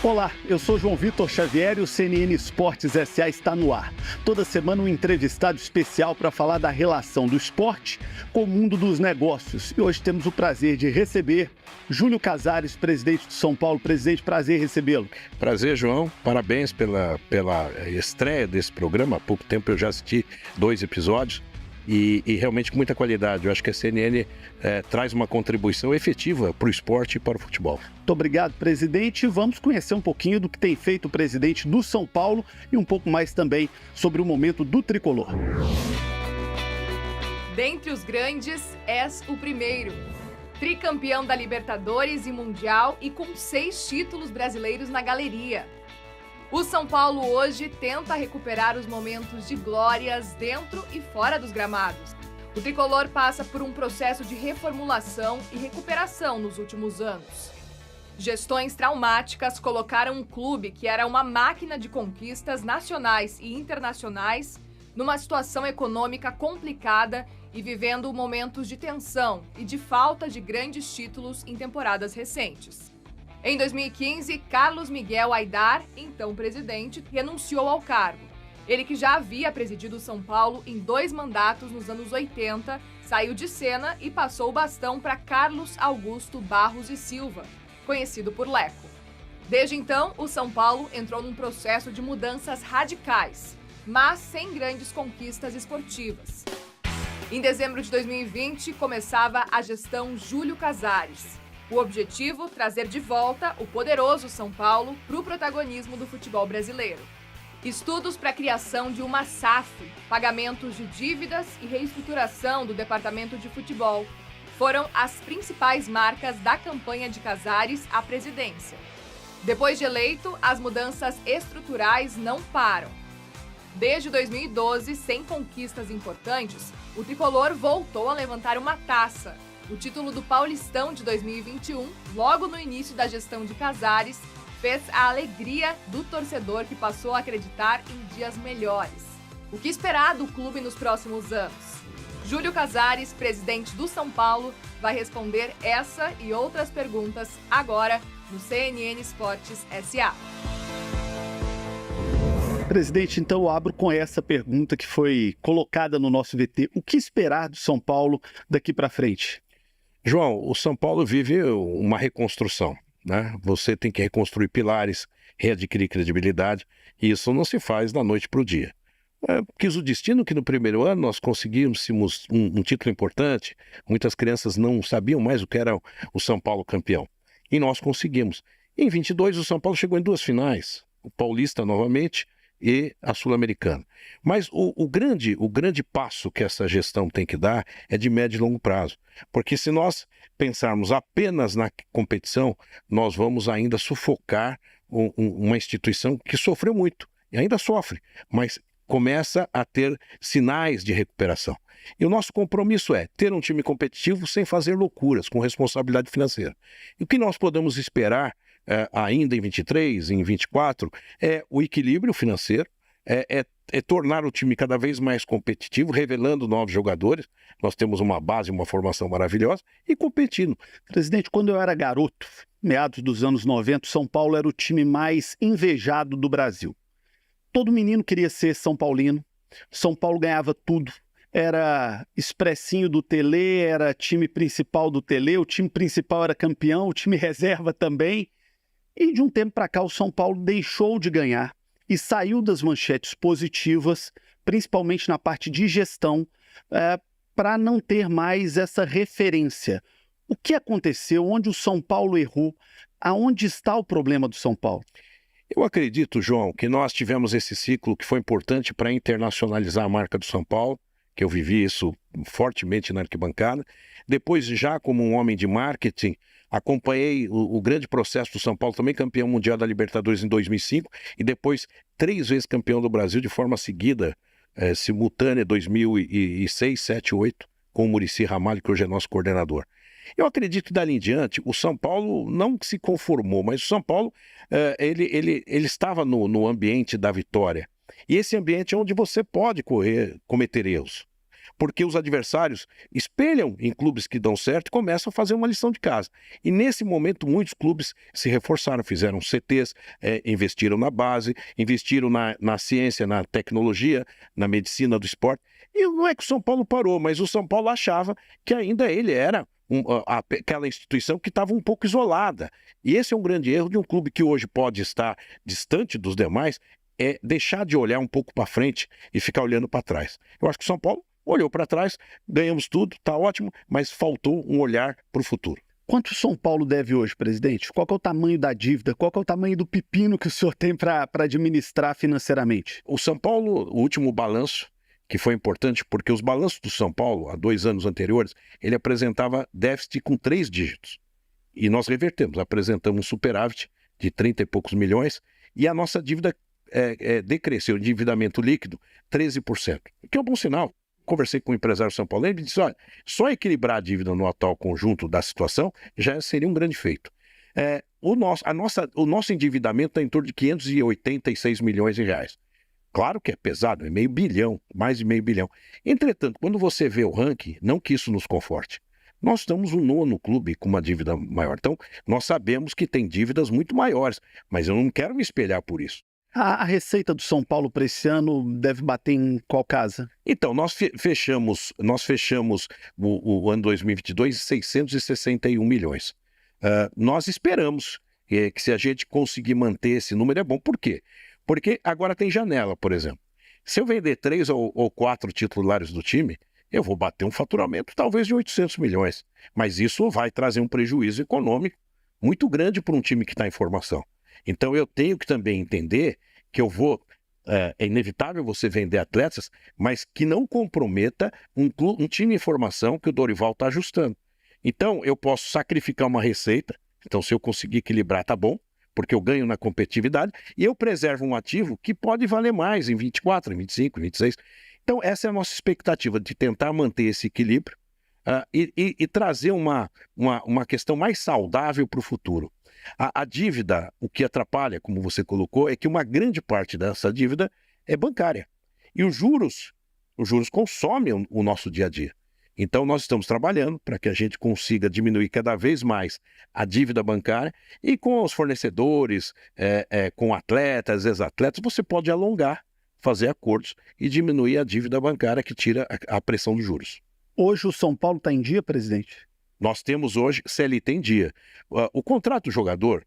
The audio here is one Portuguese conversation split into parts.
Olá, eu sou João Vitor Xavier e o CNN Esportes S.A. está no ar. Toda semana um entrevistado especial para falar da relação do esporte com o mundo dos negócios. E hoje temos o prazer de receber Júlio Casares, presidente do São Paulo. Presidente, prazer recebê-lo. Prazer, João. Parabéns pela estreia desse programa. Há pouco tempo eu já assisti 2 episódios. E realmente com muita qualidade. Eu acho que a CNN traz uma contribuição efetiva para o esporte e para o futebol. Muito obrigado, presidente. Vamos conhecer um pouquinho do que tem feito o presidente do São Paulo e um pouco mais também sobre o momento do tricolor. Dentre os grandes, és o primeiro. Tricampeão da Libertadores e Mundial e com 6 títulos brasileiros na galeria. O São Paulo hoje tenta recuperar os momentos de glórias dentro e fora dos gramados. O tricolor passa por um processo de reformulação e recuperação nos últimos anos. Gestões traumáticas colocaram um clube que era uma máquina de conquistas nacionais e internacionais numa situação econômica complicada e vivendo momentos de tensão e de falta de grandes títulos em temporadas recentes. Em 2015, Carlos Miguel Aidar, então presidente, renunciou ao cargo. Ele, que já havia presidido São Paulo em 2 mandatos nos anos 80, saiu de cena e passou o bastão para Carlos Augusto Barros e Silva, conhecido por Leco. Desde então, o São Paulo entrou num processo de mudanças radicais, mas sem grandes conquistas esportivas. Em dezembro de 2020, começava a gestão Júlio Casares. O objetivo, trazer de volta o poderoso São Paulo para o protagonismo do futebol brasileiro. Estudos para a criação de uma SAF, pagamentos de dívidas e reestruturação do departamento de futebol foram as principais marcas da campanha de Casares à presidência. Depois de eleito, as mudanças estruturais não param. Desde 2012, sem conquistas importantes, o tricolor voltou a levantar uma taça. O título do Paulistão de 2021, logo no início da gestão de Casares, fez a alegria do torcedor que passou a acreditar em dias melhores. O que esperar do clube nos próximos anos? Júlio Casares, presidente do São Paulo, vai responder essa e outras perguntas agora no CNN Esportes S.A. Presidente, então eu abro com essa pergunta que foi colocada no nosso VT. O que esperar do São Paulo daqui para frente? João, o São Paulo vive uma reconstrução, né? Você tem que reconstruir pilares, readquirir credibilidade, e isso não se faz da noite para o dia. Quis o destino que no primeiro ano nós conseguimos um título importante, muitas crianças não sabiam mais o que era o São Paulo campeão, e nós conseguimos. Em 22 o São Paulo chegou em 2 finais, o Paulista novamente e a Sul-Americana. Mas o grande passo que essa gestão tem que dar é de médio e longo prazo. Porque se nós pensarmos apenas na competição, nós vamos ainda sufocar uma instituição que sofreu muito, e ainda sofre, mas começa a ter sinais de recuperação. E o nosso compromisso é ter um time competitivo sem fazer loucuras, com responsabilidade financeira. E o que nós podemos esperar ainda em 23, em 24, é o equilíbrio financeiro, é tornar o time cada vez mais competitivo, revelando novos jogadores. Nós temos uma base, uma formação maravilhosa e competindo. Presidente, quando eu era garoto, meados dos anos 90, São Paulo era o time mais invejado do Brasil. Todo menino queria ser São Paulino, São Paulo ganhava tudo. Era expressinho do Tele, era time principal do Tele, o time principal era campeão, o time reserva também. E de um tempo para cá o São Paulo deixou de ganhar e saiu das manchetes positivas, principalmente na parte de gestão, para não ter mais essa referência. O que aconteceu? Onde o São Paulo errou? Aonde está o problema do São Paulo? Eu acredito, João, que nós tivemos esse ciclo que foi importante para internacionalizar a marca do São Paulo, que eu vivi isso fortemente na arquibancada. Depois, já como um homem de marketing, acompanhei o grande processo do São Paulo, também campeão mundial da Libertadores em 2005 e depois 3 vezes campeão do Brasil de forma seguida, simultânea, 2006, 7, 8, com o Muricy Ramalho, que hoje é nosso coordenador. Eu acredito que dali em diante o São Paulo não se conformou, mas o São Paulo ele estava no ambiente da vitória. E esse ambiente é onde você pode cometer erros. porque os adversários espelham em clubes que dão certo e começam a fazer uma lição de casa. E nesse momento, muitos clubes se reforçaram, fizeram CTs, investiram na base, investiram na ciência, na tecnologia, na medicina do esporte. E não é que o São Paulo parou, mas o São Paulo achava que ainda ele era aquela instituição que estava um pouco isolada. E esse é um grande erro de um clube que hoje pode estar distante dos demais, é deixar de olhar um pouco para frente e ficar olhando para trás. Eu acho que o São Paulo olhou para trás, ganhamos tudo, está ótimo, mas faltou um olhar para o futuro. Quanto o São Paulo deve hoje, presidente? Qual que é o tamanho da dívida? Qual que é o tamanho do pepino que o senhor tem para administrar financeiramente? O São Paulo, o último balanço, que foi importante, porque os balanços do São Paulo, há 2 anos anteriores, ele apresentava déficit com 3 dígitos. E nós revertemos, apresentamos um superávit de 30 e poucos milhões, e a nossa dívida decresceu, endividamento líquido, 13%, que é um bom sinal. Conversei com o empresário São Paulo, ele disse, olha, só equilibrar a dívida no atual conjunto da situação já seria um grande feito. O nosso endividamento está em torno de 586 milhões de reais. Claro que é pesado, é meio bilhão, mais de meio bilhão. Entretanto, quando você vê o ranking, não que isso nos conforte. Nós estamos o 9º clube com uma dívida maior. Então, nós sabemos que tem dívidas muito maiores, mas eu não quero me espelhar por isso. A receita do São Paulo para esse ano deve bater em qual casa? Então, nós fechamos o ano 2022 em 661 milhões. Nós esperamos que se a gente conseguir manter esse número é bom. Por quê? Porque agora tem janela, por exemplo. Se eu vender 3 ou 4 titulares do time, eu vou bater um faturamento talvez de 800 milhões. Mas isso vai trazer um prejuízo econômico muito grande para um time que está em formação. Então eu tenho que também entender que é inevitável você vender atletas, mas que não comprometa um time em formação que o Dorival está ajustando. Então eu posso sacrificar uma receita, então se eu conseguir equilibrar tá bom, porque eu ganho na competitividade, e eu preservo um ativo que pode valer mais em 24, em 25, em 26. Então essa é a nossa expectativa, de tentar manter esse equilíbrio e trazer uma questão mais saudável para o futuro. A dívida, o que atrapalha, como você colocou, é que uma grande parte dessa dívida é bancária. E os juros consomem o nosso dia a dia. Então nós estamos trabalhando para que a gente consiga diminuir cada vez mais a dívida bancária, e com os fornecedores, com atletas, ex-atletas, você pode alongar, fazer acordos e diminuir a dívida bancária que tira a pressão dos juros. Hoje o São Paulo está em dia, presidente? Nós temos hoje CLT em dia. O contrato do jogador,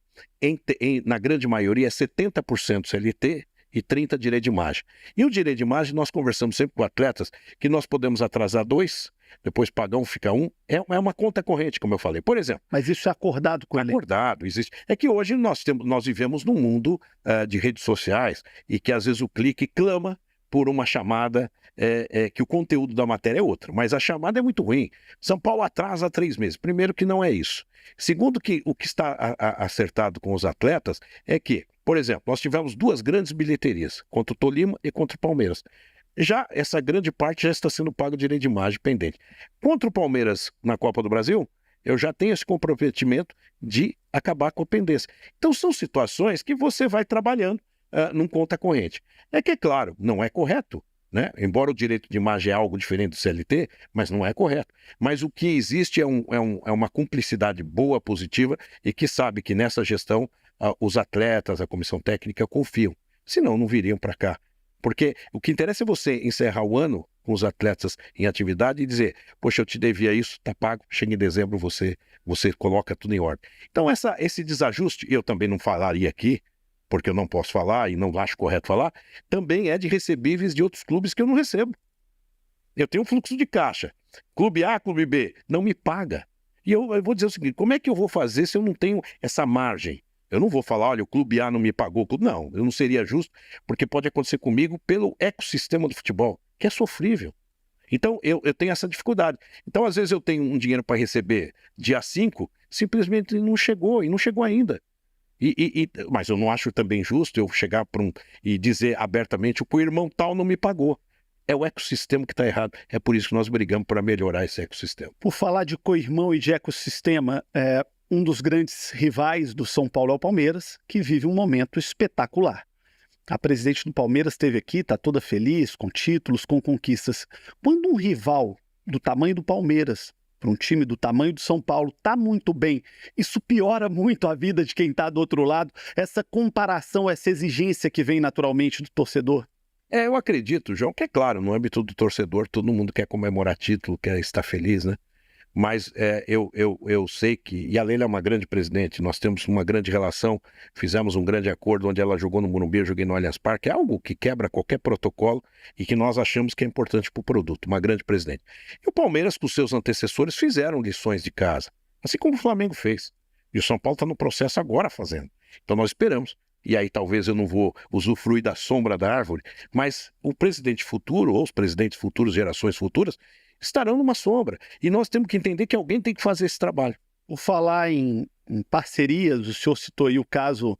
na grande maioria, é 70% CLT e 30% direito de imagem. E o direito de imagem, nós conversamos sempre com atletas que nós podemos atrasar 2, depois pagar 1, fica 1. É uma conta corrente, como eu falei. Por exemplo. Mas isso é acordado com ele? Acordado, existe. É que hoje nós vivemos num mundo de redes sociais e que às vezes o clique clama por uma chamada que o conteúdo da matéria é outro, mas a chamada é muito ruim. São Paulo atrasa 3 meses. Primeiro que não é isso. Segundo que o que está acertado com os atletas é que, por exemplo, nós tivemos 2 grandes bilheterias, contra o Tolima e contra o Palmeiras. Já essa grande parte já está sendo pago direito de imagem pendente. Contra o Palmeiras na Copa do Brasil, eu já tenho esse comprometimento de acabar com a pendência. Então são situações que você vai trabalhando num conta corrente. É que, é claro, não é correto, né? Embora o direito de imagem é algo diferente do CLT, mas não é correto. Mas o que existe é uma cumplicidade boa, positiva, e que sabe que nessa gestão os atletas, a comissão técnica confiam. Senão não viriam para cá. Porque o que interessa é você encerrar o ano com os atletas em atividade e dizer, poxa, eu te devia isso, tá pago, chega em dezembro, você coloca tudo em ordem. Então esse desajuste, eu também não falaria aqui, porque eu não posso falar e não acho correto falar, também é de recebíveis de outros clubes que eu não recebo. Eu tenho um fluxo de caixa. Clube A, clube B, não me paga. E eu vou dizer o seguinte, como é que eu vou fazer se eu não tenho essa margem? Eu não vou falar, olha, o clube A não me pagou. Não, eu não seria justo, porque pode acontecer comigo pelo ecossistema do futebol, que é sofrível. Então, eu tenho essa dificuldade. Então, às vezes eu tenho um dinheiro para receber dia 5, simplesmente não chegou, e não chegou ainda. Mas eu não acho também justo eu chegar e dizer abertamente que o irmão tal não me pagou. É o ecossistema que está errado. É por isso que nós brigamos para melhorar esse ecossistema. Por falar de co-irmão e de ecossistema, um dos grandes rivais do São Paulo é o Palmeiras, que vive um momento espetacular. A presidente do Palmeiras esteve aqui, está toda feliz, com títulos, com conquistas. Quando um rival do tamanho do Palmeiras, para um time do tamanho do São Paulo, está muito bem, isso piora muito a vida de quem está do outro lado, essa comparação, essa exigência que vem naturalmente do torcedor? Eu acredito, João, que é claro, no âmbito do torcedor, todo mundo quer comemorar título, quer estar feliz, né? Mas eu sei que, e a Leila é uma grande presidente, nós temos uma grande relação, fizemos um grande acordo onde ela jogou no Morumbi, eu joguei no Allianz Parque, é algo que quebra qualquer protocolo e que nós achamos que é importante para o produto, uma grande presidente. E o Palmeiras, com seus antecessores, fizeram lições de casa, assim como o Flamengo fez. E o São Paulo está no processo agora fazendo. Então nós esperamos. E aí talvez eu não vou usufruir da sombra da árvore, mas o presidente futuro, ou os presidentes futuros, gerações futuras, estarão numa sombra. E nós temos que entender que alguém tem que fazer esse trabalho. Por falar em parcerias, o senhor citou aí o caso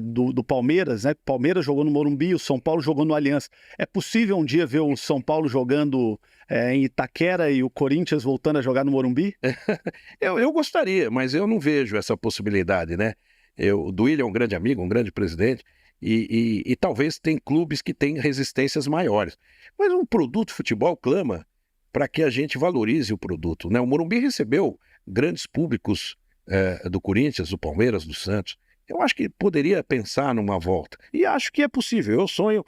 do Palmeiras, né? O Palmeiras jogou no Morumbi, o São Paulo jogou no Allianz. É possível um dia ver o São Paulo jogando em Itaquera e o Corinthians voltando a jogar no Morumbi? Eu gostaria, mas eu não vejo essa possibilidade, né? O Duílio é um grande amigo, um grande presidente, e talvez tem clubes que têm resistências maiores. Mas um produto futebol clama para que a gente valorize o produto, né? O Morumbi recebeu grandes públicos do Corinthians, do Palmeiras, do Santos. Eu acho que poderia pensar numa volta. E acho que é possível. Eu sonho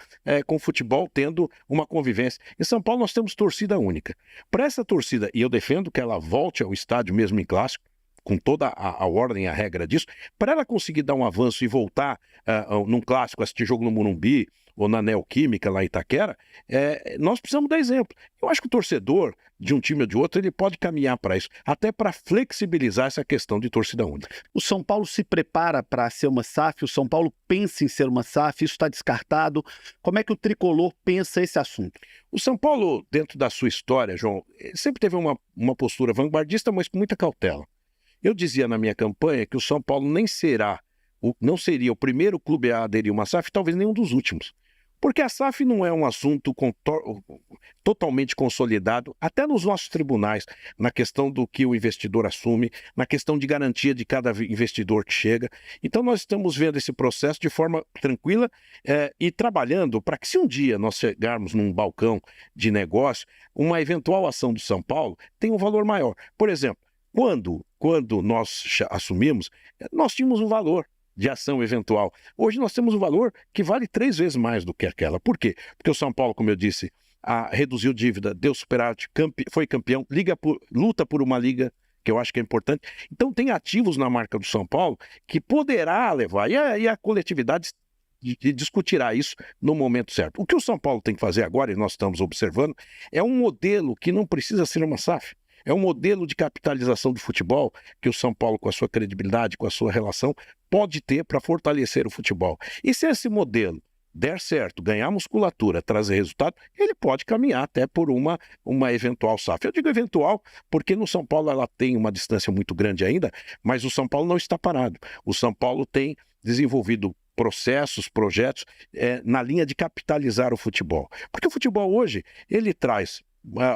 com o futebol tendo uma convivência. Em São Paulo nós temos torcida única. Para essa torcida, e eu defendo que ela volte ao estádio mesmo em clássico, com toda a ordem e a regra disso, para ela conseguir dar um avanço e voltar num clássico, assistir jogo no Morumbi ou na Neoquímica, lá em Itaquera, nós precisamos dar exemplo. Eu acho que o torcedor de um time ou de outro, ele pode caminhar para isso, até para flexibilizar essa questão de torcida única. O São Paulo se prepara para ser uma SAF, o São Paulo pensa em ser uma SAF, isso está descartado. Como é que o tricolor pensa esse assunto? O São Paulo, dentro da sua história, João, sempre teve uma postura vanguardista, mas com muita cautela. Eu dizia na minha campanha que o São Paulo não seria o primeiro clube a aderir a uma SAF, talvez nenhum dos últimos. Porque a SAF não é um assunto totalmente consolidado, até nos nossos tribunais, na questão do que o investidor assume, na questão de garantia de cada investidor que chega. Então nós estamos vendo esse processo de forma tranquila e trabalhando para que, se um dia nós chegarmos num balcão de negócio, uma eventual ação do São Paulo tenha um valor maior. Por exemplo, quando nós assumimos, nós tínhamos um valor de ação eventual. Hoje nós temos um valor que vale 3 vezes mais do que aquela. Por quê? Porque o São Paulo, como eu disse, reduziu dívida, deu superávit, foi campeão, luta por uma liga, que eu acho que é importante. Então tem ativos na marca do São Paulo que poderá levar, e a coletividade discutirá isso no momento certo. O que o São Paulo tem que fazer agora, e nós estamos observando, é um modelo que não precisa ser uma SAF. É um modelo de capitalização do futebol que o São Paulo, com a sua credibilidade, com a sua relação, pode ter para fortalecer o futebol. E se esse modelo der certo, ganhar musculatura, trazer resultado, ele pode caminhar até por uma eventual SAF. Eu digo eventual porque no São Paulo ela tem uma distância muito grande ainda, mas o São Paulo não está parado. O São Paulo tem desenvolvido processos, projetos na linha de capitalizar o futebol. Porque o futebol hoje, ele traz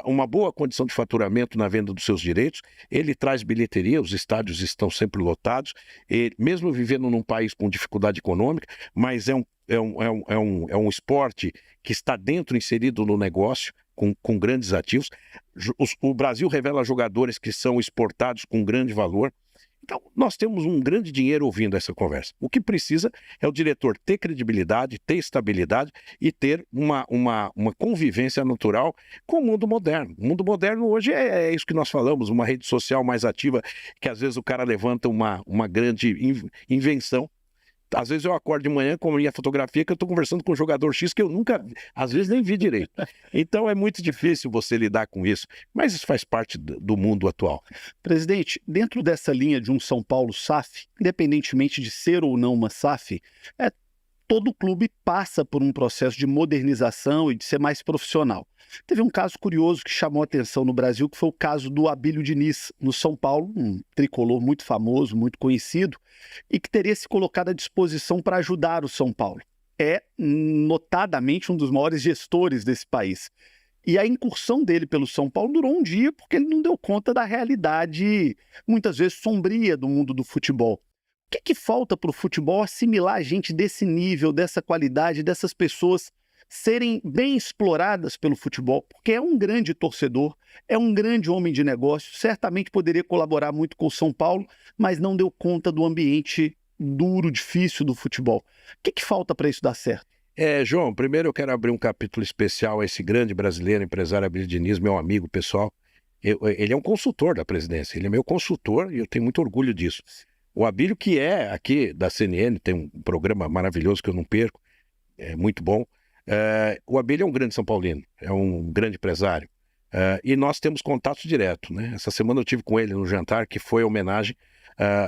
uma boa condição de faturamento na venda dos seus direitos, ele traz bilheteria, os estádios estão sempre lotados, mesmo vivendo num país com dificuldade econômica, mas é um esporte que está inserido no negócio, com grandes ativos. O Brasil revela jogadores que são exportados com grande valor. Então, nós temos um grande dinheiro ouvindo essa conversa. O que precisa é o diretor ter credibilidade, ter estabilidade e ter uma convivência natural com o mundo moderno. O mundo moderno hoje é isso que nós falamos, uma rede social mais ativa, que às vezes o cara levanta uma grande invenção. Às vezes eu acordo de manhã com a minha fotografia que eu estou conversando com um jogador X que eu nunca, às vezes nem vi direito. Então é muito difícil você lidar com isso, mas isso faz parte do mundo atual. Presidente, dentro dessa linha de um São Paulo SAF, independentemente de ser ou não uma SAF, todo clube passa por um processo de modernização e de ser mais profissional. Teve um caso curioso que chamou a atenção no Brasil, que foi o caso do Abílio Diniz, no São Paulo, um tricolor muito famoso, muito conhecido, e que teria se colocado à disposição para ajudar o São Paulo. É notadamente um dos maiores gestores desse país. E a incursão dele pelo São Paulo durou um dia porque ele não deu conta da realidade, muitas vezes sombria, do mundo do futebol. que falta para o futebol assimilar gente desse nível, dessa qualidade, dessas pessoas serem bem exploradas pelo futebol? Porque é um grande torcedor, é um grande homem de negócio, certamente poderia colaborar muito com o São Paulo, mas não deu conta do ambiente duro, difícil do futebol. O que falta para isso dar certo? João, primeiro eu quero abrir um capítulo especial a esse grande brasileiro, empresário Abílio Diniz, meu amigo pessoal. Ele é um consultor da presidência, ele é meu consultor e eu tenho muito orgulho disso. O Abílio, que é aqui da CNN, tem um programa maravilhoso que eu não perco, é muito bom. O Abílio é um grande São Paulino, é um grande empresário. E nós temos contatos direto, né? Essa semana eu tive com ele no jantar, que foi a homenagem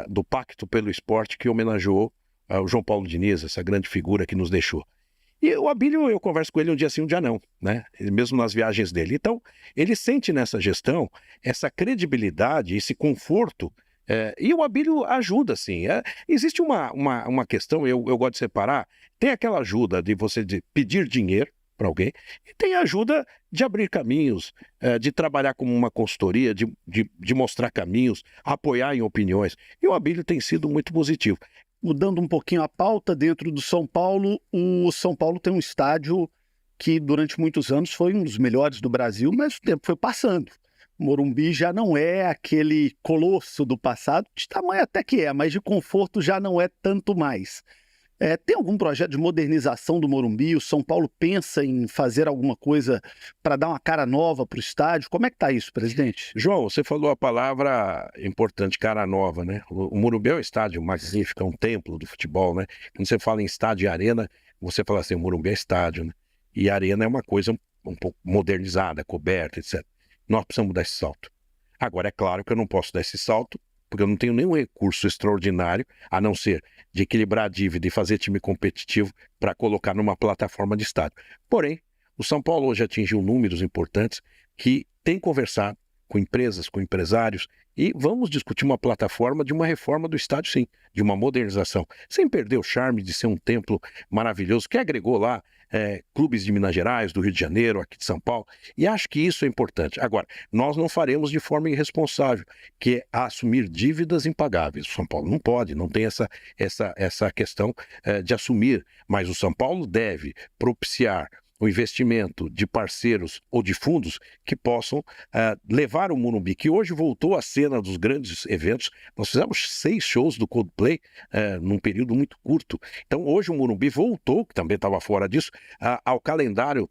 do Pacto pelo Esporte, que homenageou o João Paulo Diniz, essa grande figura que nos deixou. E o Abílio, eu converso com ele um dia sim, um dia não, né? Mesmo nas viagens dele. Então, ele sente nessa gestão essa credibilidade, esse conforto, e o Abílio ajuda, sim. Existe uma questão, eu gosto de separar, tem aquela ajuda de você pedir dinheiro para alguém, e tem a ajuda de abrir caminhos, de trabalhar como uma consultoria, de mostrar caminhos, apoiar em opiniões. E o Abílio tem sido muito positivo. Mudando um pouquinho a pauta, dentro do São Paulo, o São Paulo tem um estádio que durante muitos anos foi um dos melhores do Brasil, mas o tempo foi passando. O Morumbi já não é aquele colosso do passado, de tamanho até que é, mas de conforto já não é tanto mais. Tem algum projeto de modernização do Morumbi? O São Paulo pensa em fazer alguma coisa para dar uma cara nova para o estádio? Como é que está isso, presidente? João, você falou a palavra importante, cara nova, né? O Morumbi é um estádio magnífico, é um templo do futebol, né? Quando você fala em estádio e arena, você fala assim, o Morumbi é estádio, né? E a arena é uma coisa um pouco modernizada, coberta, etc. Nós precisamos dar esse salto. Agora, é claro que eu não posso dar esse salto, porque eu não tenho nenhum recurso extraordinário, a não ser de equilibrar a dívida e fazer time competitivo para colocar numa plataforma de estádio. Porém, o São Paulo hoje atingiu números importantes que tem conversado com empresas, com empresários, e vamos discutir uma plataforma de uma reforma do estádio, sim, de uma modernização, sem perder o charme de ser um templo maravilhoso que agregou lá clubes de Minas Gerais, do Rio de Janeiro, aqui de São Paulo, e acho que isso é importante. Agora, nós não faremos de forma irresponsável, que é assumir dívidas impagáveis. O São Paulo não pode, não tem essa questão de assumir, mas o São Paulo deve propiciar o investimento de parceiros ou de fundos que possam levar o Morumbi, que hoje voltou à cena dos grandes eventos. Nós fizemos 6 shows do Coldplay num período muito curto. Então hoje o Morumbi voltou, que também estava fora disso, ao calendário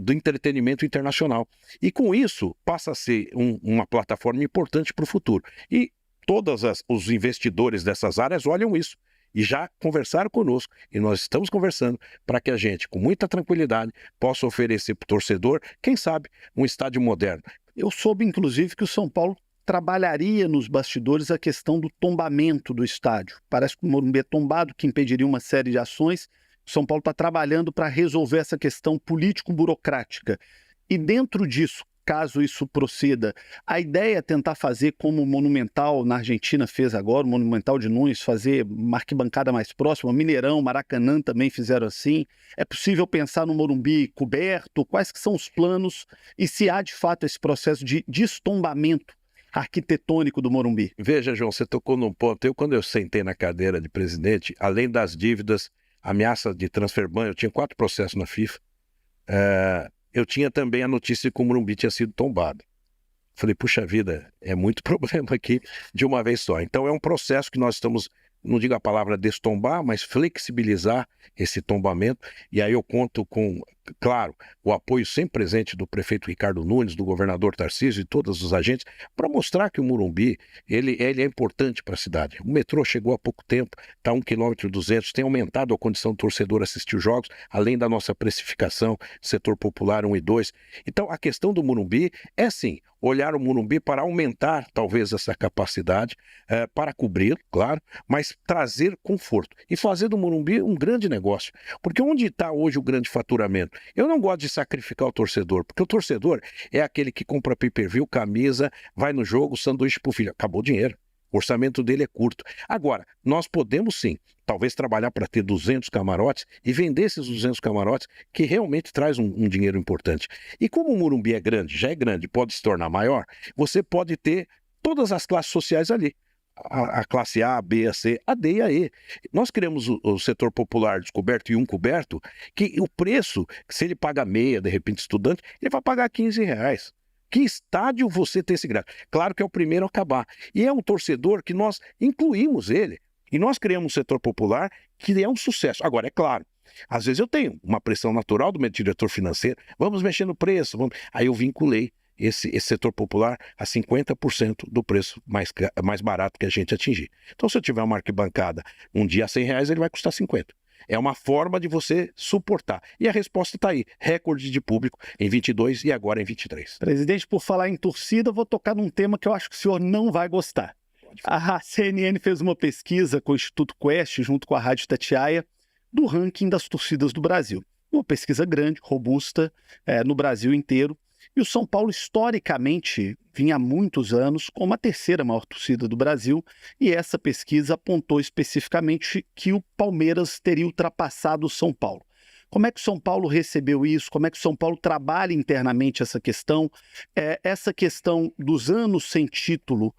do entretenimento internacional. E com isso passa a ser uma plataforma importante para o futuro. E todos os investidores dessas áreas olham isso. E já conversaram conosco, e nós estamos conversando para que a gente, com muita tranquilidade, possa oferecer para o torcedor, quem sabe, um estádio moderno. Eu soube, inclusive, que o São Paulo trabalharia nos bastidores a questão do tombamento do estádio. Parece que o Morumbi é tombado, que impediria uma série de ações. O São Paulo está trabalhando para resolver essa questão político-burocrática. E dentro disso, caso isso proceda, a ideia é tentar fazer como o Monumental na Argentina fez agora, o Monumental de Nunes, fazer uma arquibancada mais próxima, Mineirão, Maracanã também fizeram assim. É possível pensar no Morumbi coberto? Quais que são os planos? E se há de fato esse processo de destombamento arquitetônico do Morumbi? Veja, João, você tocou num ponto. Quando eu sentei na cadeira de presidente, além das dívidas, ameaça de transfer ban, eu tinha 4 processos na FIFA. Eu tinha também a notícia que o Morumbi tinha sido tombado. Falei, puxa vida, é muito problema aqui de uma vez só. Então é um processo que nós estamos, não digo a palavra destombar, mas flexibilizar esse tombamento. E aí eu conto com, claro, o apoio sempre presente do prefeito Ricardo Nunes, do governador Tarcísio e todos os agentes, para mostrar que o Morumbi ele é importante para a cidade. O metrô chegou há pouco tempo, está 1,2 km, tem aumentado a condição do torcedor assistir os jogos, além da nossa precificação, setor popular 1 e 2. Então a questão do Morumbi é sim, olhar o Morumbi para aumentar talvez essa capacidade, para cobrir, claro, mas trazer conforto e fazer do Morumbi um grande negócio. Porque onde está hoje o grande faturamento? Eu não gosto de sacrificar o torcedor, porque o torcedor é aquele que compra pay-per-view, camisa, vai no jogo, sanduíche pro filho. Acabou o dinheiro. O orçamento dele é curto. Agora, nós podemos sim, talvez trabalhar para ter 200 camarotes e vender esses 200 camarotes, que realmente traz um dinheiro importante. E como o Morumbi é grande, já é grande, pode se tornar maior, você pode ter todas as classes sociais ali. a classe A, B, a C, a D e a E. Nós criamos o setor popular descoberto e um coberto, que o preço, se ele paga meia, de repente estudante, ele vai pagar R$15. Que estádio você tem esse grátis? Claro que é o primeiro a acabar. E é um torcedor que nós incluímos ele. E nós criamos um setor popular que é um sucesso. Agora, é claro, às vezes eu tenho uma pressão natural do meu diretor financeiro, vamos mexer no preço, vamos... Aí eu vinculei esse setor popular a 50% do preço mais barato que a gente atingir. Então, se eu tiver uma arquibancada um dia a R$100, ele vai custar 50. É uma forma de você suportar. E a resposta está aí. Recorde de público em 22 e agora em 23. Presidente, por falar em torcida, eu vou tocar num tema que eu acho que o senhor não vai gostar. A CNN fez uma pesquisa com o Instituto Quest, junto com a Rádio Itatiaia, do ranking das torcidas do Brasil. Uma pesquisa grande, robusta, no Brasil inteiro. E o São Paulo, historicamente, vinha há muitos anos como a terceira maior torcida do Brasil, e essa pesquisa apontou especificamente que o Palmeiras teria ultrapassado o São Paulo. Como é que o São Paulo recebeu isso? Como é que o São Paulo trabalha internamente essa questão? Essa questão dos anos sem título,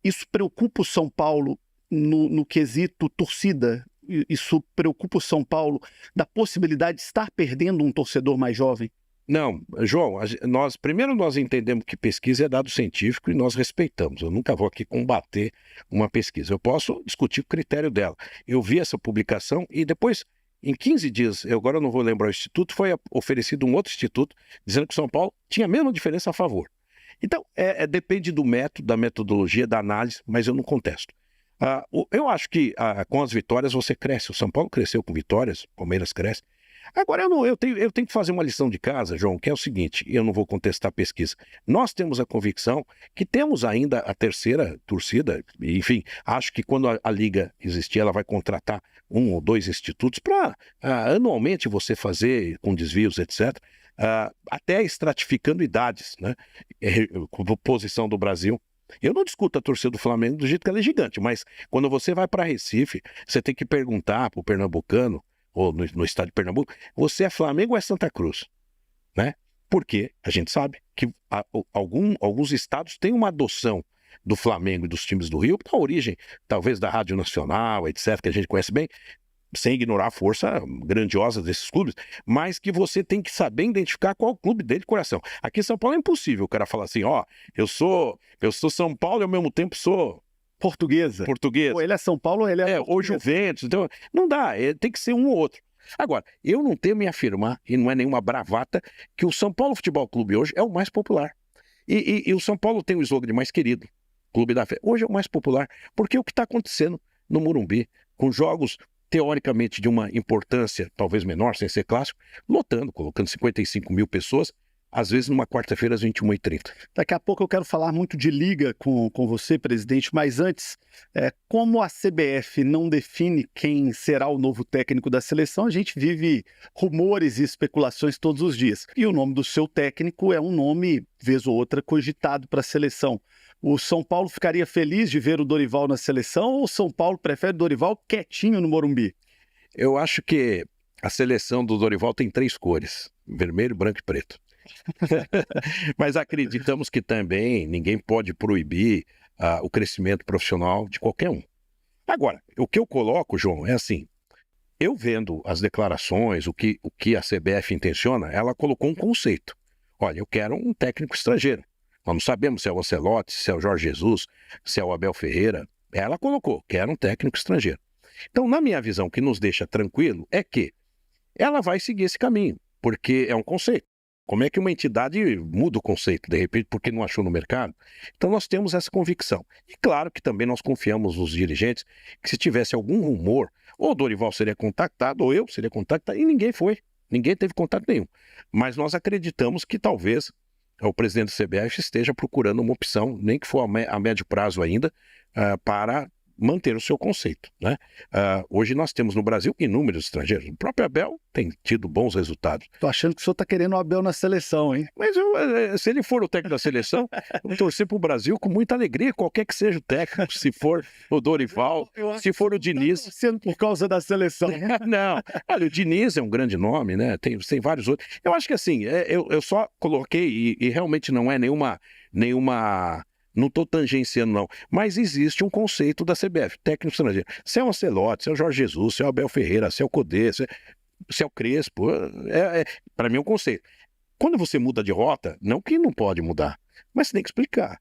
isso preocupa o São Paulo no quesito torcida? Isso preocupa o São Paulo da possibilidade de estar perdendo um torcedor mais jovem? Não, João, primeiro nós entendemos que pesquisa é dado científico e nós respeitamos. Eu nunca vou aqui combater uma pesquisa. Eu posso discutir o critério dela. Eu vi essa publicação e depois, em 15 dias, agora não vou lembrar o instituto, foi oferecido um outro instituto dizendo que o São Paulo tinha a mesma diferença a favor. Então, depende do método, da metodologia, da análise, mas eu não contesto. Eu acho que com as vitórias você cresce. O São Paulo cresceu com vitórias, o Palmeiras cresce. Agora, eu tenho que fazer uma lição de casa, João, que é o seguinte, eu não vou contestar a pesquisa. Nós temos a convicção que temos ainda a terceira torcida, enfim, acho que quando a Liga existir, ela vai contratar 1 ou 2 institutos para anualmente você fazer com desvios, etc., até estratificando idades, né? Posição do Brasil. Eu não discuto a torcida do Flamengo do jeito que ela é gigante, mas quando você vai para Recife, você tem que perguntar para o pernambucano, ou no estado de Pernambuco, você é Flamengo ou é Santa Cruz? Né? Porque a gente sabe que alguns estados têm uma adoção do Flamengo e dos times do Rio, da origem, talvez da Rádio Nacional, etc., que a gente conhece bem, sem ignorar a força grandiosa desses clubes, mas que você tem que saber identificar qual clube dele de coração. Aqui em São Paulo é impossível o cara falar assim, eu sou São Paulo e ao mesmo tempo sou Portuguesa. Portuguesa. Ou ele é São Paulo ou ele é ou Juventus. Então, não dá, tem que ser um ou outro. Agora, eu não temo em afirmar, e não é nenhuma bravata, que o São Paulo Futebol Clube hoje é o mais popular. E o São Paulo tem o slogan de mais querido, Clube da Fé. Hoje é o mais popular, porque o que está acontecendo no Morumbi, com jogos teoricamente de uma importância talvez menor, sem ser clássico, lotando, colocando 55 mil pessoas, às vezes numa quarta-feira às 21h30. Daqui a pouco eu quero falar muito de liga com você, presidente, mas antes, como a CBF não define quem será o novo técnico da seleção, a gente vive rumores e especulações todos os dias. E o nome do seu técnico é um nome, vez ou outra, cogitado para a seleção. O São Paulo ficaria feliz de ver o Dorival na seleção ou o São Paulo prefere o Dorival quietinho no Morumbi? Eu acho que a seleção do Dorival tem 3 cores, vermelho, branco e preto. Mas acreditamos que também ninguém pode proibir o crescimento profissional de qualquer um. Agora, o que eu coloco, João, é assim, eu vendo as declarações, o que a CBF intenciona, ela colocou um conceito. Olha, eu quero um técnico estrangeiro. Nós não sabemos se é o Ancelotti, se é o Jorge Jesus, se é o Abel Ferreira. Ela colocou, quero um técnico estrangeiro. Então, na minha visão, o que nos deixa tranquilo é que ela vai seguir esse caminho, porque é um conceito. Como é que uma entidade muda o conceito, de repente, porque não achou no mercado? Então nós temos essa convicção. E claro que também nós confiamos nos dirigentes que se tivesse algum rumor, ou o Dorival seria contactado, ou eu seria contactado, e ninguém foi. Ninguém teve contato nenhum. Mas nós acreditamos que talvez o presidente do CBF esteja procurando uma opção, nem que for a médio prazo ainda, para manter o seu conceito, né? Hoje nós temos no Brasil inúmeros estrangeiros. O próprio Abel tem tido bons resultados. Tô achando que o senhor tá querendo o Abel na seleção, hein? Mas se ele for o técnico da seleção, eu vou torcer pro Brasil com muita alegria, qualquer que seja o técnico, se for o Dorival, se for o Diniz. Tá torcendo por causa da seleção. Não, olha, o Diniz é um grande nome, né? Tem vários outros. Eu acho que assim, eu só coloquei, e realmente não é nenhuma Não estou tangenciando, não. Mas existe um conceito da CBF, técnico estrangeiro. Se é o Ancelotti, se é o Jorge Jesus, se é o Abel Ferreira, se é o Codê, se é o Crespo, para mim é um conceito. Quando você muda de rota, não que não pode mudar, mas você tem que explicar.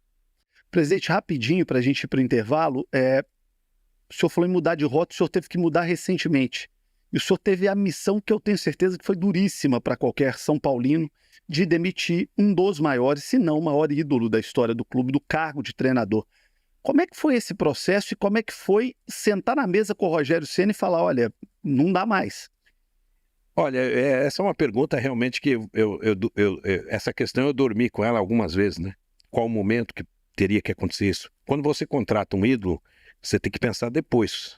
Presidente, rapidinho para a gente ir para o intervalo, o senhor falou em mudar de rota, o senhor teve que mudar recentemente. E o senhor teve a missão que eu tenho certeza que foi duríssima para qualquer São Paulino, de demitir um dos maiores, se não o maior ídolo da história do clube, do cargo de treinador. Como é que foi esse processo e como é que foi sentar na mesa com o Rogério Ceni e falar, olha, não dá mais? Olha, essa é uma pergunta realmente que essa questão eu dormi com ela algumas vezes, né? Qual o momento que teria que acontecer isso? Quando você contrata um ídolo, você tem que pensar depois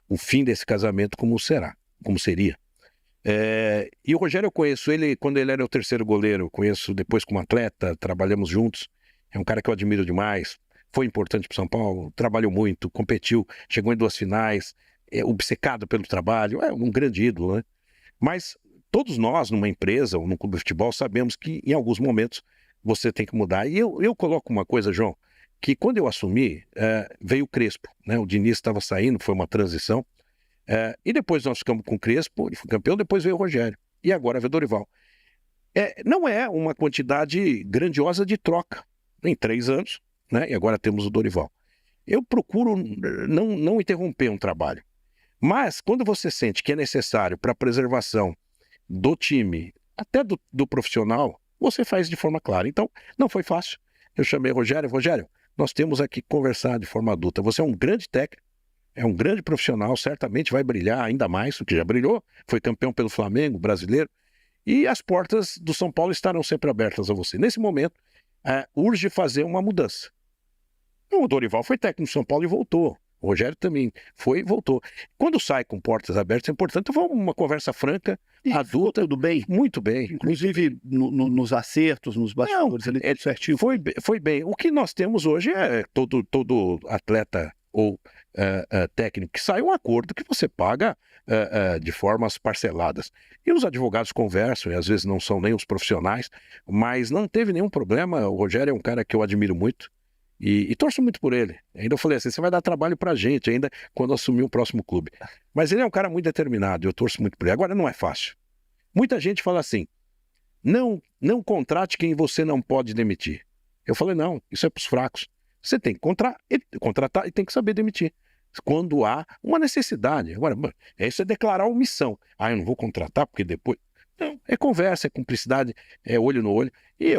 o fim desse casamento como será, como seria. E o Rogério, eu conheço ele quando ele era o terceiro goleiro, conheço depois como atleta, trabalhamos juntos, é um cara que eu admiro demais, foi importante para o São Paulo, trabalhou muito, competiu, chegou em 2 finais, obcecado pelo trabalho, é um grande ídolo, né? Mas todos nós, numa empresa ou num clube de futebol, sabemos que em alguns momentos você tem que mudar. E eu coloco uma coisa, João, que quando eu assumi, veio o Crespo, né? O Diniz estava saindo, foi uma transição. E depois nós ficamos com o Crespo, ele foi campeão, depois veio o Rogério. E agora veio o Dorival. Não é uma quantidade grandiosa de troca em 3 anos, né? E agora temos o Dorival. Eu procuro não interromper um trabalho. Mas quando você sente que é necessário para a preservação do time, até do profissional, você faz de forma clara. Então, não foi fácil. Eu chamei o Rogério, nós temos aqui que conversar de forma adulta. Você é um grande técnico, é um grande profissional, certamente vai brilhar ainda mais do que já brilhou, foi campeão pelo Flamengo, brasileiro, e as portas do São Paulo estarão sempre abertas a você. Nesse momento, urge fazer uma mudança. O Dorival foi técnico do São Paulo e voltou. O Rogério também foi e voltou. Quando sai com portas abertas, é importante uma conversa franca, adulta. Tudo bem? Muito bem. Inclusive nos acertos, nos bastidores, ali tudo certinho. Foi bem. O que nós temos hoje é todo atleta ou técnico que sai um acordo que você paga de formas parceladas. E os advogados conversam, e às vezes não são nem os profissionais, mas não teve nenhum problema. O Rogério é um cara que eu admiro muito. E torço muito por ele. Ainda eu falei assim, você vai dar trabalho pra gente ainda quando assumir o próximo clube. Mas ele é um cara muito determinado, eu torço muito por ele. Agora não é fácil. Muita gente fala assim, não contrate quem você não pode demitir. Eu falei, não, isso é pros fracos. Você tem que contratar e tem que saber demitir. Quando há uma necessidade. Agora, isso é declarar omissão. Eu não vou contratar porque depois... Não, é conversa, é cumplicidade, é olho no olho. E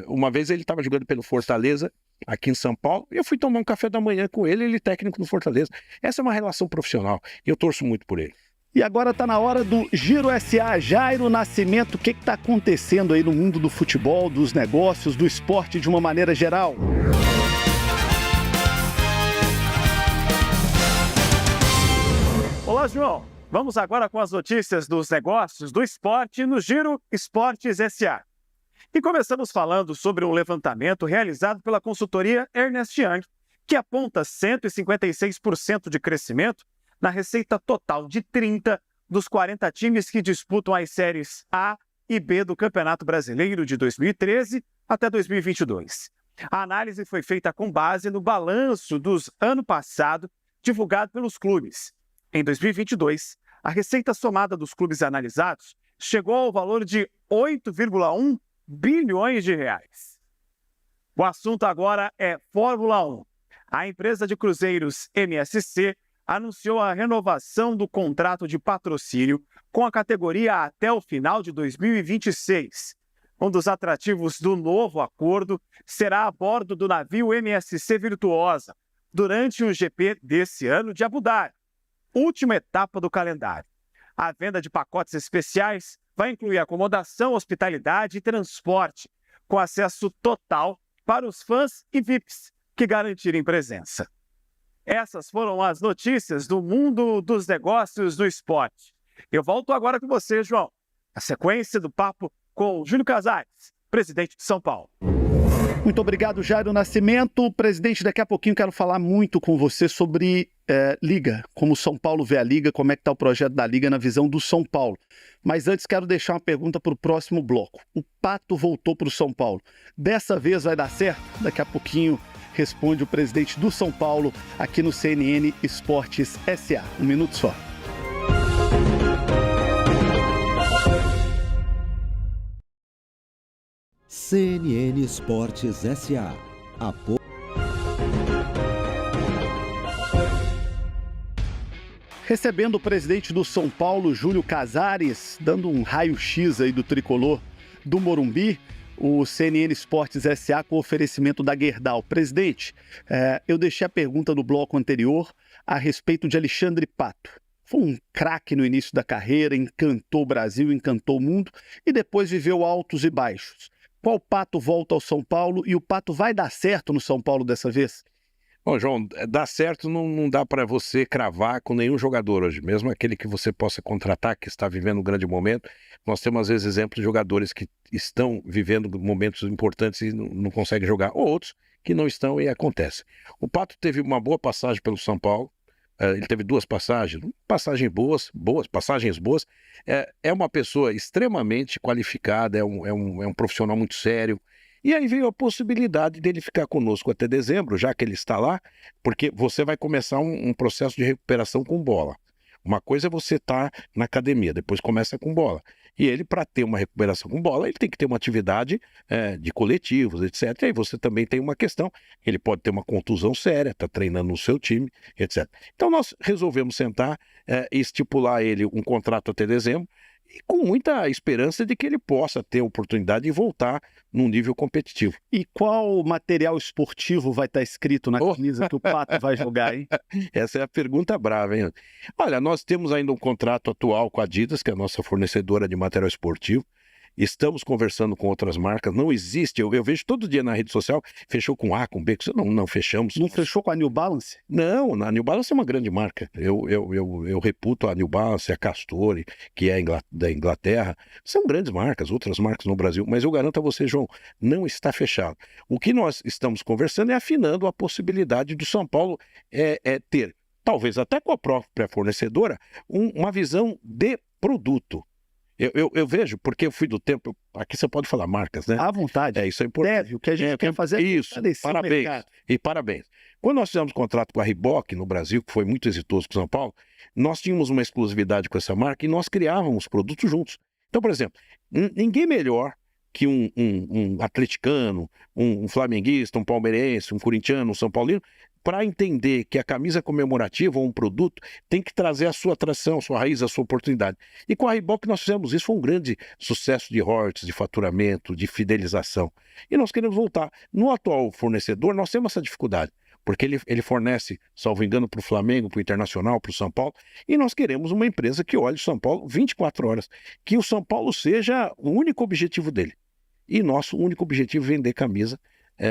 uma vez ele estava jogando pelo Fortaleza, aqui em São Paulo, e eu fui tomar um café da manhã com ele técnico do Fortaleza. Essa é uma relação profissional, e eu torço muito por ele. E agora está na hora do Giro SA. Jairo Nascimento, o que está acontecendo aí no mundo do futebol, dos negócios, do esporte de uma maneira geral? Olá, João. Vamos agora com as notícias dos negócios, do esporte no Giro Esportes SA. E começamos falando sobre um levantamento realizado pela consultoria Ernst Young, que aponta 156% de crescimento na receita total de 30 dos 40 times que disputam as séries A e B do Campeonato Brasileiro de 2013 até 2022. A análise foi feita com base no balanço dos ano passado divulgado pelos clubes. Em 2022, a receita somada dos clubes analisados chegou ao valor de 8,1 bilhões de reais. O assunto agora é Fórmula 1. A empresa de cruzeiros MSC anunciou a renovação do contrato de patrocínio com a categoria até o final de 2026. Um dos atrativos do novo acordo será a bordo do navio MSC Virtuosa, durante o GP desse ano de Abu Dhabi, última etapa do calendário. A venda de pacotes especiais vai incluir acomodação, hospitalidade e transporte, com acesso total para os fãs e VIPs que garantirem presença. Essas foram as notícias do mundo dos negócios do esporte. Eu volto agora com você, João. A sequência do papo com Júlio Casares, presidente de São Paulo. Muito obrigado, Jairo Nascimento. Presidente, daqui a pouquinho quero falar muito com você sobre Liga, como o São Paulo vê a Liga, como é que está o projeto da Liga na visão do São Paulo. Mas antes quero deixar uma pergunta para o próximo bloco. O Pato voltou para o São Paulo. Dessa vez vai dar certo? Daqui a pouquinho responde o presidente do São Paulo aqui no CNN Esportes SA. Um minuto só. CNN Esportes SA. Recebendo o presidente do São Paulo, Júlio Casares, dando um raio-x aí do tricolor do Morumbi, o CNN Esportes SA com oferecimento da Gerdau. Presidente, eu deixei a pergunta no bloco anterior a respeito de Alexandre Pato. Foi um craque no início da carreira, encantou o Brasil, encantou o mundo e depois viveu altos e baixos. Qual Pato volta ao São Paulo e o Pato vai dar certo no São Paulo dessa vez? Bom, João, dar certo não dá para você cravar com nenhum jogador hoje, mesmo aquele que você possa contratar, que está vivendo um grande momento. Nós temos, às vezes, exemplos de jogadores que estão vivendo momentos importantes e não conseguem jogar, ou outros que não estão e acontece. O Pato teve uma boa passagem pelo São Paulo, ele teve duas passagens boas. É uma pessoa extremamente qualificada, é um profissional muito sério. E aí veio a possibilidade dele ficar conosco até dezembro, já que ele está lá, porque você vai começar um processo de recuperação com bola. Uma coisa é você estar na academia, depois começa com bola. E ele, para ter uma recuperação com bola, ele tem que ter uma atividade de coletivos, etc. E aí você também tem uma questão, ele pode ter uma contusão séria, está treinando no seu time, etc. Então nós resolvemos sentar e estipular a ele um contrato até dezembro, e com muita esperança de que ele possa ter a oportunidade de voltar num nível competitivo. E qual material esportivo vai estar escrito na camisa que o Pato vai jogar, hein? Essa é a pergunta brava, hein? Olha, nós temos ainda um contrato atual com a Adidas, que é a nossa fornecedora de material esportivo. Estamos conversando com outras marcas, não existe, eu vejo todo dia na rede social, fechou com A, com B, não fechamos. Não fechou com a New Balance? Não, a New Balance é uma grande marca, eu reputo a New Balance, a Castore, que é da Inglaterra, são grandes marcas, outras marcas no Brasil, mas eu garanto a você, João, não está fechado. O que nós estamos conversando é afinando a possibilidade do São Paulo ter, talvez até com a própria fornecedora, uma visão de produto. Eu vejo, porque eu fui do tempo, aqui você pode falar marcas, né? À vontade. Isso é importante. Deve, o que a gente quer fazer é isso, parabéns. E parabéns. Quando nós fizemos contrato com a Reebok no Brasil, que foi muito exitoso com São Paulo, nós tínhamos uma exclusividade com essa marca e nós criávamos produtos juntos. Então, por exemplo, ninguém melhor que um atleticano, um flamenguista, um palmeirense, um corintiano, um são paulino, para entender que a camisa comemorativa ou um produto tem que trazer a sua atração, a sua raiz, a sua oportunidade. E com a Reebok nós fizemos isso, foi um grande sucesso de royalties, de faturamento, de fidelização. E nós queremos voltar. No atual fornecedor nós temos essa dificuldade, porque ele fornece, salvo engano, para o Flamengo, para o Internacional, para o São Paulo, e nós queremos uma empresa que olhe o São Paulo 24 horas, que o São Paulo seja o único objetivo dele. E nosso único objetivo é vender camisa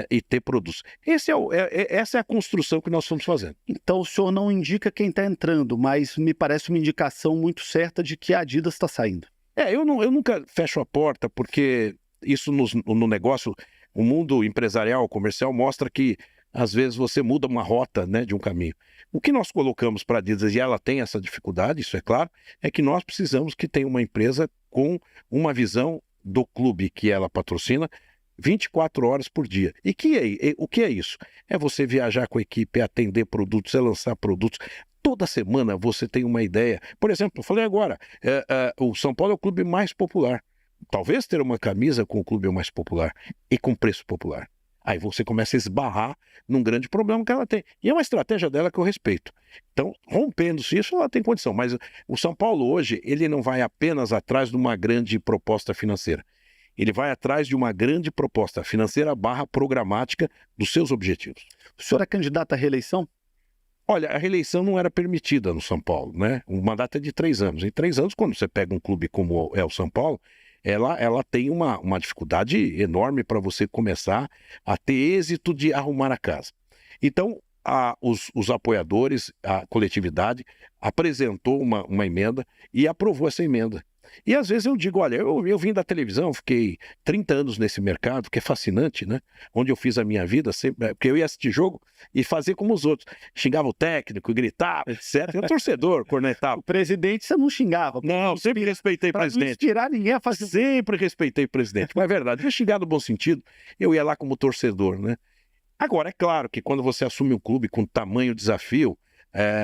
e ter produtos. Essa é a construção que nós estamos fazendo. Então o senhor não indica quem está entrando, mas me parece uma indicação muito certa de que a Adidas está saindo. Eu nunca fecho a porta, porque isso no negócio, o mundo empresarial, comercial, mostra que às vezes você muda uma rota, né, de um caminho. O que nós colocamos para a Adidas, e ela tem essa dificuldade, isso é claro, é que nós precisamos que tenha uma empresa com uma visão do clube que ela patrocina 24 horas por dia. E o que é isso? É você viajar com a equipe, é atender produtos, é lançar produtos. Toda semana você tem uma ideia. Por exemplo, eu falei agora, o São Paulo é o clube mais popular. Talvez ter uma camisa com o clube mais popular e com preço popular. Aí você começa a esbarrar num grande problema que ela tem. E é uma estratégia dela que eu respeito. Então, rompendo-se isso, ela tem condição. Mas o São Paulo hoje, ele não vai apenas atrás de uma grande proposta financeira. Ele vai atrás de uma grande proposta financeira / programática dos seus objetivos. O senhor é candidato à reeleição? Olha, a reeleição não era permitida no São Paulo, né? O mandato é de 3 anos. Em 3 anos, quando você pega um clube como é o São Paulo, ela tem uma dificuldade enorme para você começar a ter êxito de arrumar a casa. Então, os apoiadores, a coletividade, apresentou uma emenda e aprovou essa emenda. E às vezes eu digo, olha, eu vim da televisão, fiquei 30 anos nesse mercado, que é fascinante, né? Onde eu fiz a minha vida, sempre, porque eu ia assistir jogo e fazer como os outros. Xingava o técnico, gritava, etc. Eu torcedor, cornetava. O presidente você não xingava. Não, sempre respeitei o presidente. Não inspirar ninguém a fazer. Sempre respeitei o presidente. Mas é verdade, eu ia xingar no bom sentido, eu ia lá como torcedor, né? Agora, é claro que quando você assume um clube com tamanho desafio,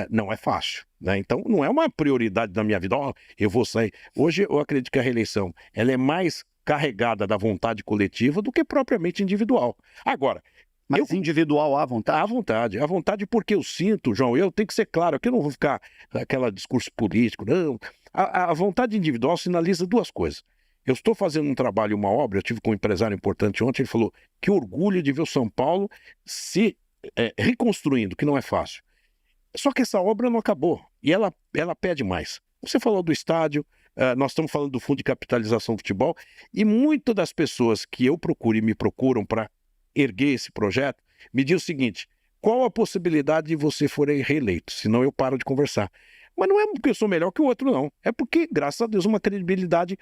não é fácil, né? Então, não é uma prioridade da minha vida. Ó, eu vou sair. Hoje, eu acredito que a reeleição ela é mais carregada da vontade coletiva do que propriamente individual. Agora, Mas individual à vontade? à vontade porque eu sinto, João, eu tenho que ser claro, aqui eu não vou ficar aquele discurso político, não. A vontade individual sinaliza duas coisas. Eu estou fazendo um trabalho, uma obra, eu tive com um empresário importante ontem, ele falou que orgulho de ver o São Paulo se reconstruindo, que não é fácil. Só que essa obra não acabou e ela pede mais. Você falou do estádio, nós estamos falando do Fundo de Capitalização do Futebol e muitas das pessoas que eu procuro e me procuram para erguer esse projeto me dizem o seguinte: qual a possibilidade de você for reeleito? Senão eu paro de conversar. Mas não é porque eu sou melhor que o outro, não. É porque, graças a Deus, uma credibilidade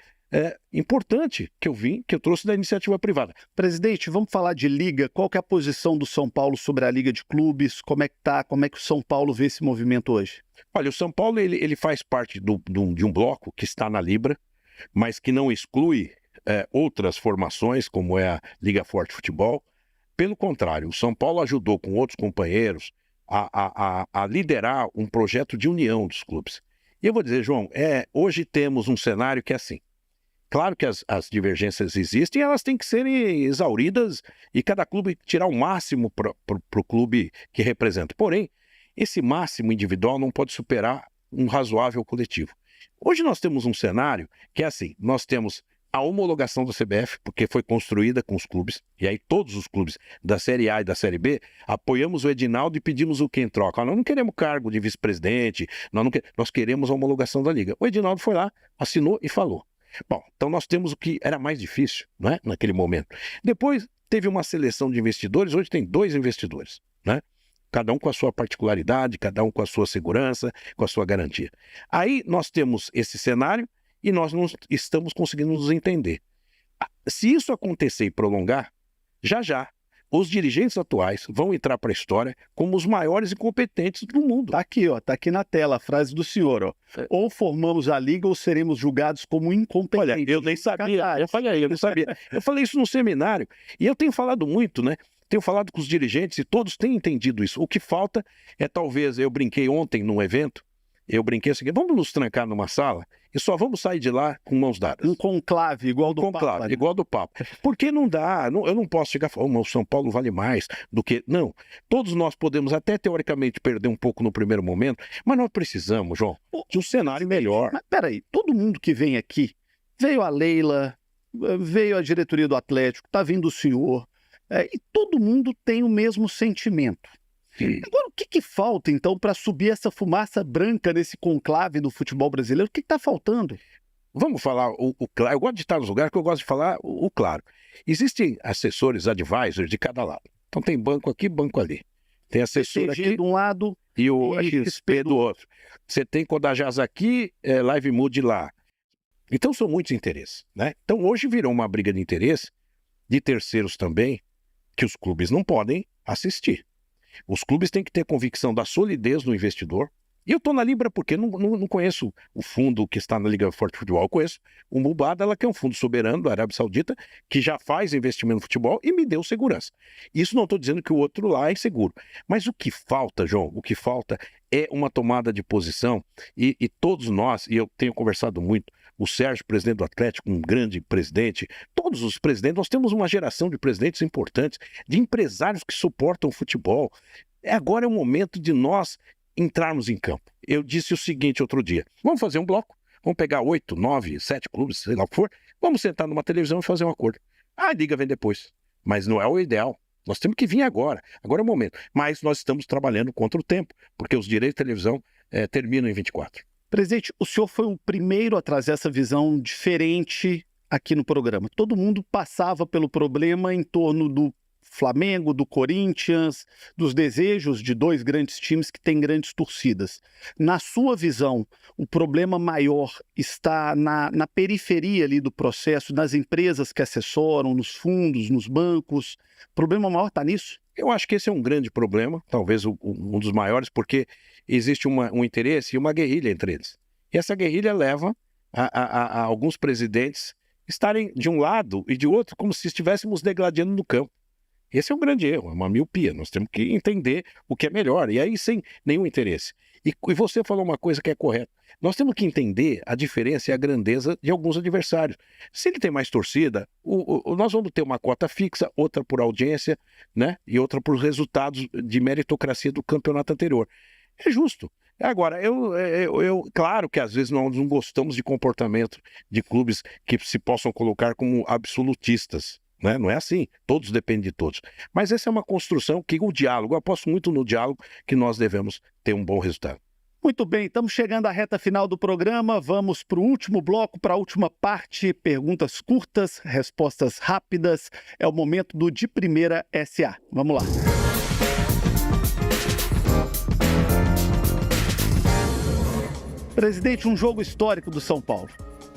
importante que eu trouxe da iniciativa privada. Presidente, vamos falar de liga. Qual que é a posição do São Paulo sobre a liga de clubes? Como é que tá? Como é que o São Paulo vê esse movimento hoje? Olha, o São Paulo ele faz parte de um bloco que está na Libra, mas que não exclui outras formações, como é a Liga Forte Futebol. Pelo contrário, o São Paulo ajudou com outros companheiros a liderar um projeto de união dos clubes. E eu vou dizer, João, hoje temos um cenário que é assim. Claro que as divergências existem e elas têm que serem exauridas e cada clube tirar o máximo para o clube que representa. Porém, esse máximo individual não pode superar um razoável coletivo. Hoje nós temos um cenário que é assim, nós temos a homologação da CBF, porque foi construída com os clubes, e aí todos os clubes da Série A e da Série B apoiamos o Edinaldo e pedimos o que em troca. Nós não queremos cargo de vice-presidente, nós queremos a homologação da Liga. O Edinaldo foi lá, assinou e falou. Bom, então nós temos o que era mais difícil, não é? Naquele momento. Depois teve uma seleção de investidores, hoje tem 2 investidores, né? Cada um com a sua particularidade, cada um com a sua segurança, com a sua garantia. Aí nós temos esse cenário e nós não estamos conseguindo nos entender. Se isso acontecer e prolongar, já, os dirigentes atuais vão entrar para a história como os maiores incompetentes do mundo. Tá aqui, ó, tá aqui na tela a frase do senhor, ó. Ou formamos a liga ou seremos julgados como incompetentes. Olha, eu nem sabia, eu não sabia. Eu falei isso no seminário e eu tenho falado muito, né? Tenho falado com os dirigentes e todos têm entendido isso. O que falta é talvez, eu brinquei ontem num evento, eu brinquei assim, vamos nos trancar numa sala e só vamos sair de lá com mãos dadas. Um conclave igual do Papa. Igual do Papa. Porque não dá, eu não posso chegar e falar, o São Paulo vale mais do que... Não, todos nós podemos até teoricamente perder um pouco no primeiro momento, mas nós precisamos, João, de um cenário melhor. Mas peraí, todo mundo que vem aqui, veio a Leila, veio a diretoria do Atlético, tá vindo o senhor, e todo mundo tem o mesmo sentimento. Agora, o que falta, então, para subir essa fumaça branca nesse conclave do futebol brasileiro? O que está faltando? Vamos falar o claro. Eu gosto de estar nos lugares que eu gosto de falar o claro. Existem assessores, advisors de cada lado. Então tem banco aqui, banco ali. Tem assessor BTG aqui de um lado e o XP do outro. Você tem Codajás aqui, Live Mood lá. Então são muitos interesses, né? Então hoje virou uma briga de interesse de terceiros também, que os clubes não podem assistir. Os clubes têm que ter convicção da solidez do investidor. E eu estou na Libra porque não conheço o fundo que está na Liga Forte Futebol. Eu conheço o Mubadala, que é um fundo soberano da Arábia Saudita, que já faz investimento no futebol e me deu segurança. Isso não estou dizendo que o outro lá é inseguro. Mas o que falta, João, o que falta é uma tomada de posição. E todos nós, e eu tenho conversado muito, o Sérgio, presidente do Atlético, um grande presidente, todos os presidentes, nós temos uma geração de presidentes importantes, de empresários que suportam o futebol. Agora é o momento de nós entrarmos em campo. Eu disse o seguinte outro dia, vamos fazer um bloco, vamos pegar 8, 9, 7 clubes, sei lá o que for, vamos sentar numa televisão e fazer um acordo. A Liga vem depois, mas não é o ideal. Nós temos que vir agora é o momento. Mas nós estamos trabalhando contra o tempo, porque os direitos de televisão terminam em 24. Presidente, o senhor foi o primeiro a trazer essa visão diferente aqui no programa. Todo mundo passava pelo problema em torno do Flamengo, do Corinthians, dos desejos de 2 grandes times que têm grandes torcidas. Na sua visão, o problema maior está na periferia ali do processo, nas empresas que assessoram, nos fundos, nos bancos. O problema maior está nisso? Eu acho que esse é um grande problema, talvez um dos maiores, porque existe um interesse e uma guerrilha entre eles. E essa guerrilha leva a alguns presidentes estarem de um lado e de outro como se estivéssemos degladiando no campo. Esse é um grande erro, é uma miopia. Nós temos que entender o que é melhor, e aí sem nenhum interesse. E você falou uma coisa que é correta. Nós temos que entender a diferença e a grandeza de alguns adversários. Se ele tem mais torcida, nós vamos ter uma cota fixa, outra por audiência, né? E outra por resultados de meritocracia do campeonato anterior. É justo. Agora, claro que às vezes nós não gostamos de comportamento de clubes que se possam colocar como absolutistas. Né? Não é assim, todos dependem de todos. Mas essa é uma construção que o diálogo, eu aposto muito no diálogo, que nós devemos ter um bom resultado. Muito bem, estamos chegando à reta final do programa, vamos para o último bloco, para a última parte, perguntas curtas, respostas rápidas, é o momento do De Primeira SA. Vamos lá. Presidente, um jogo histórico do São Paulo.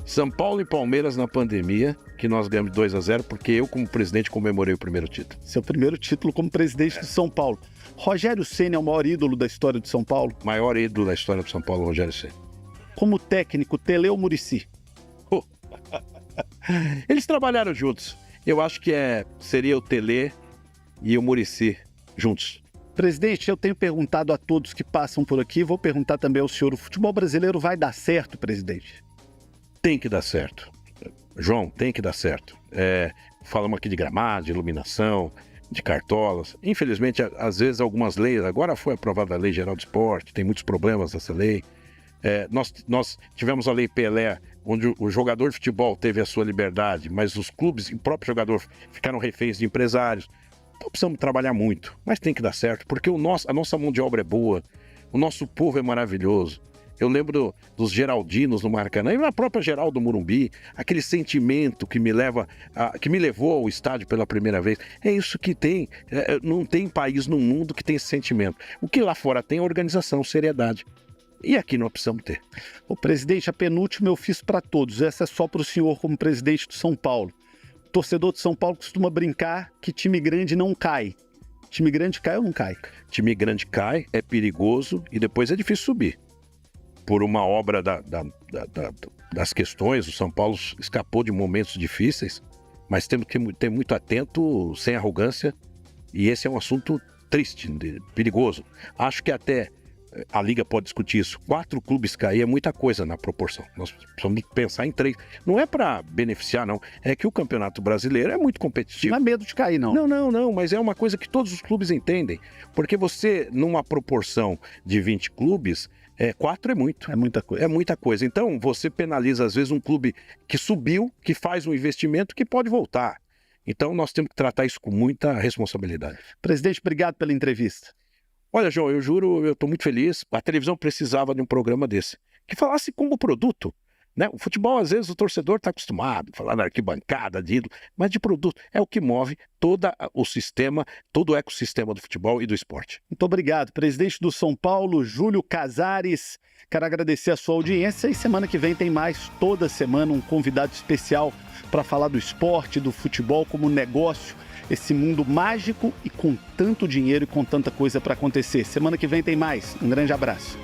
São Paulo e Palmeiras na pandemia, que nós ganhamos 2-0, porque eu, como presidente, comemorei o primeiro título. Seu primeiro título como presidente do São Paulo. Rogério Ceni é o maior ídolo da história do São Paulo? Maior ídolo da história do São Paulo, Rogério Ceni. Como técnico, Tele ou Muricy? Eles trabalharam juntos. Eu acho que seria o Tele e o Muricy juntos. Presidente, eu tenho perguntado a todos que passam por aqui, vou perguntar também ao senhor, o futebol brasileiro vai dar certo, presidente? Tem que dar certo. João, tem que dar certo. Falamos aqui de gramado, de iluminação, de cartolas. Infelizmente, às vezes algumas leis, agora foi aprovada a Lei Geral do Esporte, tem muitos problemas nessa lei. Nós tivemos a Lei Pelé, onde o jogador de futebol teve a sua liberdade, mas os clubes e o próprio jogador ficaram reféns de empresários. Então precisamos trabalhar muito, mas tem que dar certo, porque a nossa mão de obra é boa, o nosso povo é maravilhoso. Eu lembro dos Geraldinos no Maracanã e na própria Geral do Morumbi, aquele sentimento que me levou ao estádio pela primeira vez. É isso que tem. Não tem país no mundo que tem esse sentimento. O que lá fora tem é organização, seriedade. E aqui nós precisamos ter. O presidente, a penúltima eu fiz para todos. Essa é só para o senhor como presidente do São Paulo. O torcedor de São Paulo costuma brincar que time grande não cai. Time grande cai ou não cai? Time grande cai, é perigoso e depois é difícil subir. Por uma obra das questões, o São Paulo escapou de momentos difíceis, mas temos que ter muito atento, sem arrogância, e esse é um assunto triste, perigoso. Acho que até a Liga pode discutir isso. 4 clubes cair é muita coisa na proporção. Nós precisamos pensar em 3. Não é para beneficiar, não. É que o Campeonato Brasileiro é muito competitivo. Não é medo de cair, não. Não, mas é uma coisa que todos os clubes entendem. Porque você, numa proporção de 20 clubes, 4 é muito. É muita coisa. É muita coisa. Então, você penaliza, às vezes, um clube que subiu, que faz um investimento que pode voltar. Então, nós temos que tratar isso com muita responsabilidade. Presidente, obrigado pela entrevista. Olha, João, eu juro, eu estou muito feliz. A televisão precisava de um programa desse, que falasse como produto. Né? O futebol, às vezes, o torcedor está acostumado a falar na arquibancada, de ídolo, mas de produto. É o que move todo o ecossistema do futebol e do esporte. Muito obrigado. Presidente do São Paulo, Júlio Casares. Quero agradecer a sua audiência e semana que vem tem mais, toda semana, um convidado especial para falar do esporte, do futebol como negócio, esse mundo mágico e com tanto dinheiro e com tanta coisa para acontecer. Semana que vem tem mais. Um grande abraço.